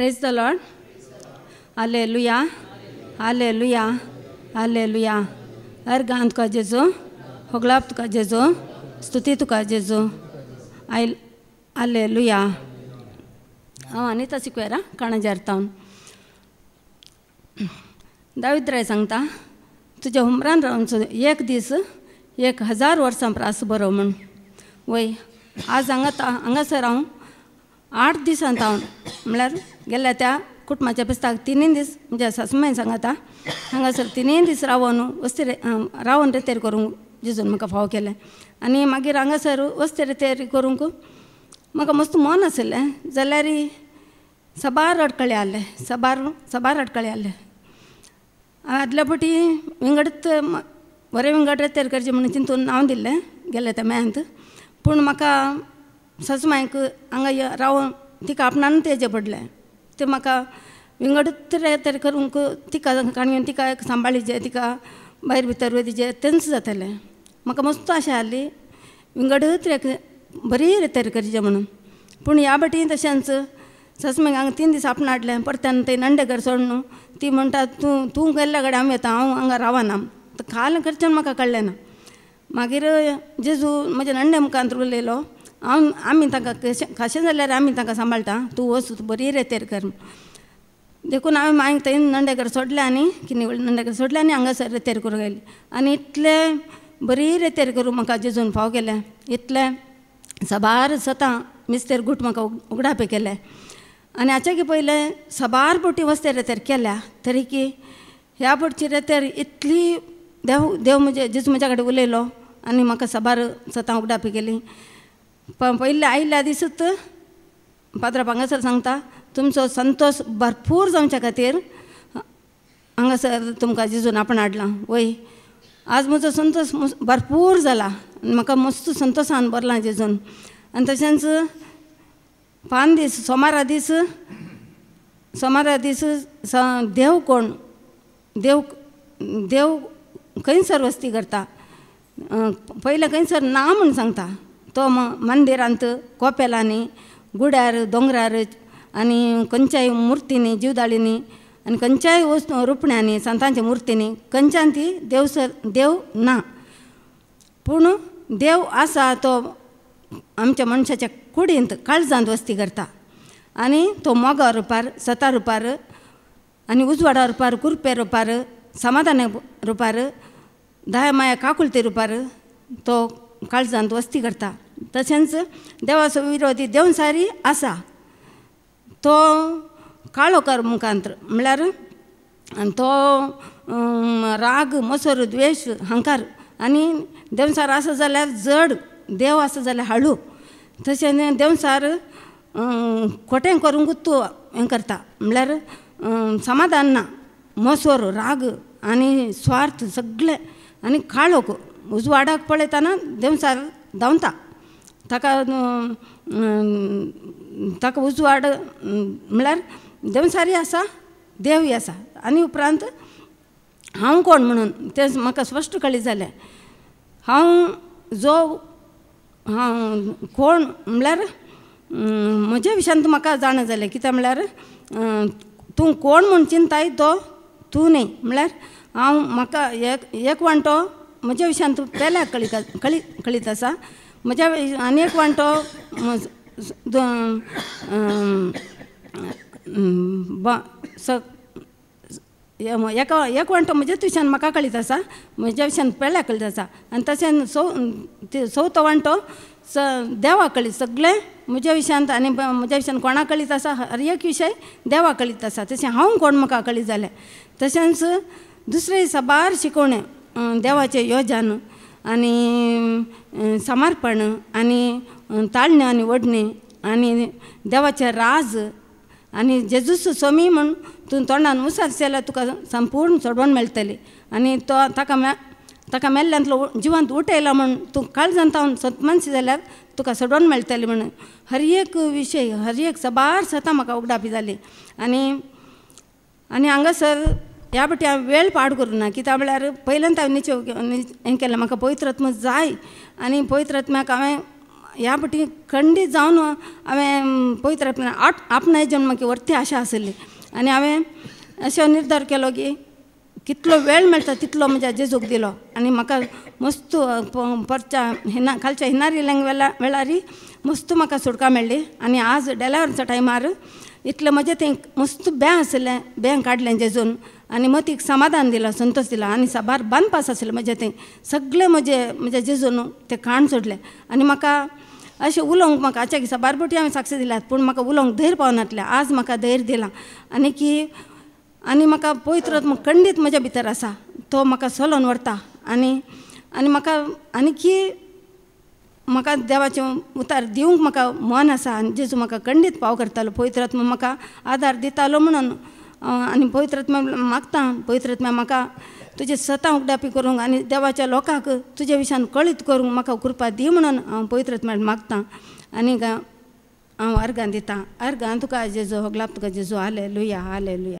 Praise the Lord. Hallelujah. Hallelujah. Hallelujah. अर्गान तुका जेजो, होगलाप तुका जेजो, स्तुती तुका जेजो. Hallelujah. हांव आनी तशी कुयरा काणा जारतावन दावीद राय सांगता तुज्या हुमरान रावन एक दीस 1000 वर्सां प्रास बरो म्हण वय आज हांगासर हांव 8 दिसान हांव म्हळ्यार गेल्या त्या कुटुंबाच्या पुस्ताक 3 दीस म्हणजे सासूमाय सांगता हांगासर 3 दीस रावन वस्ती रावन रितेर करूंक जेजून म्हाका फाव केलें आनी मागीर हांगासर वस्ती रितेर करूंक म्हाका मस्त मन आसलें जाल्यार सबार अडकळे आहले सबार अडकळे आहले आदल्या फावटी विंगडत बरें विंगड रितेर करचें म्हणून चिंतून नांव दिल्लें गेले त्या मेळ्यांत पूण म्हाका सासूमायक हांगा रावन तिका आपणानूच येचें पडलें तें म्हाका विंगडत रितेर करूंक तिका काणयेन तिका सांबाळीचें तिका भायर भितर वयचें तेंच जातालें म्हाका मस्त आशा आहली विंगडत बरी रितेर करचें म्हणून पूण ह्या फावटी तशेंच सासूमायक हांगा 3 दीस आपणा हाडलें परत्यान तें नंडेकर सोड न्हू ती म्हणटा तूं गेल्ल्या कडेन हांव येता हांव हांगा रावना खाल करचें म्हाका कळ्ळें ना मागीर जेजू म्हज्या नंडे मुखांत उलयलो आमी ताका कशें जाल्यार आमी ताका सांबाळटा तूं वच बरी रितेर कर देखून हांवें मागीर थंय नंडेकर सोडलें आनी किनी नंडेकर सोडलें आनी हांगासर रितेर करूंक गेलें आनी इतलें बरी रितेर करूं म्हाका जेजून फाव केलें इतलें सबार सतां मिस्तेर घूट म्हाका उगडापे केले आनी हाचे की पयलें सबार फावटी वस्ते रितेर केल्या तरी की ह्या फावटची रितेर इतली देव म्हणजे जेजू म्हज्या कडेन उलयलो आनी म्हाका सबार सतां उगडापी केली पयले आयिल्ल्या दिसूच पात्रांव हांगासर सांगता तुमचो संतोश भरपूर जावच्या खातीर हांगासर तुमकां जेजून आपण हाडलां वय आज म्हजो संतोश भरपूर जाला आनी म्हाका मस्त संतोशान भरलां जेजून आनी तशेंच 5 दीस सोमारा दीस देव कोण देव खंयसर वस्ती करता पयलें खंयसर ना म्हूण सांगता तो मंदिरांत कोपेलांनी गुड्यार दोंगरार आनी खंयच्याय मुर्तींनी जीवदाळींनी आनी खंयच्याय रुपण्यांनी संतांच्या मुर्तींनी खंयच्यान ती देव ना पूण देव आसा तो आमच्या मनशाच्या कुडींत काळजांत वस्ती करता आनी तो मोगा रुपार सता रुपार आनी उजवाडा रुपार कुरपे रुपार समाधाना रुपार दया माया काकुळते रुपार तो काळजांत वस्ती करता तशेंच देवाचो विरोधी देवसारी आसा तो काळोकार मुखांत म्हळ्यार तो राग मोसोर द्वेश हंकार आनी देवसार आसा जाल्यार जड देव आसा जाल्यार हाळू तशें देवसार खोटें करूंकूच तूं हें करता म्हळ्यार समाधान ना मोसोर राग आनी स्वार्थ सगळें आनी काळोख उजवाडाक पळयतना देवसार धांवता ताका उजवाड म्हळ्यार देवसारी आसा देवूय आसा आनी उपरांत हांव कोण म्हणून तें म्हाका स्पश्ट कळ्ळें जालें हांव कोण म्हळ्यार म्हज्या विशयान म्हाका जाण जालें कित्याक म्हळ्यार तूं कोण म्हूण चिंताय तो तूं न्ही म्हळ्यार हांव म्हाका एक वांटो म्हज्या विशयान पेल्याक कळीत आसा म्हज्या आनी एक वांटो एक वांटो म्हज्याच विशयान म्हाका कळीत आसा म्हज्या विशयान पेल्याक कळीत आसा आनी तशें चवथो वांटो देवाक कळीत सगळें म्हज्या विशयान आनी म्हज्या विशयान कोणाक कळीत आसा हर एक विशय देवाक कळीत आसा तशें हांव कोण म्हाका कळीत जालें तशेंच दुसरें सबार शिकोवणें देवाचें योजन आनी समर्पण आनी ताळणी आनी ओडणी आनी देवाचें राज आनी जेजूस स्वामी म्हूण तूं तोंडान उसार जाल्यार तुका संपूर्ण सोडवण मेळटली आनी तो ताका मेल्ल्यांतलो जिवंत उठयला म्हूण तूं काळजांत सतमनशी जाल्यार तुका सोडवण मेळटली म्हणून हर एक विशय हर एक सबार सतां म्हाका उगडापी जाली आनी हांगासर ह्या फावटी हांवें वेळ पाड करूं ना कित्याक म्हळ्यार पयल्यांत हांवें हें केलें म्हाका पवित्र आत्मा जाय आनी पवित्र आत्म्याक हांवें ह्या फाटी खंडीत जावन हांवें पवित्र आपणाय जन्माची व्हरती आशा आशिल्ली आनी हांवें अशें निर्धार केलो की कितलो वेळ मेळटा तितलो म्हज्या जेजूक दिलो आनी म्हाका मस्त परच्या खालच्या हिनारी वेळारी मस्त म्हाका सुटका मेळ्ळी आनी आज डिलिव्हरीच्या टायमार इतलें म्हजें तें मस्त बें आशिल्लें बें काडलें जेजून आनी मतीक समाधान दिला संतोश दिला आनी साबार बांदपास आशिल्लें म्हजें तें सगळें म्हज्या जेजून तें काण सोडलें आनी म्हाका अशें उलोवंक म्हाका हाच्या साबार फावटी हांवें साक्षी दिल्यात पूण म्हाका उलोवंक धैर्य पावनातलें आज म्हाका धैर्य दिलां आनी म्हाका पवित्र आत्मा खंडीत म्हज्या भितर आसा तो म्हाका चलोवन व्हरता आनी म्हाका आनीकी म्हाका देवाचें उतार दिवंक म्हाका मन आसा आनी जेजू म्हाका खंडीत पाव करतालो पवित्र आत्मा म्हाका आदार दितालो म्हणून आनी पवित्र आत्मा मागता पवित्र आत्मा म्हाका तुजे सतां उगडापी करूंक आनी देवाच्या लोकांक तुजे विशयान कळीत करूंक म्हाका कृपा दी म्हणून हांव पवित्र आत्म्याक मागतां आनी हांव अर्गां दितां अर्गां तुका जेजू होगलाप तुका जेजू हालेलुया हालेलुया.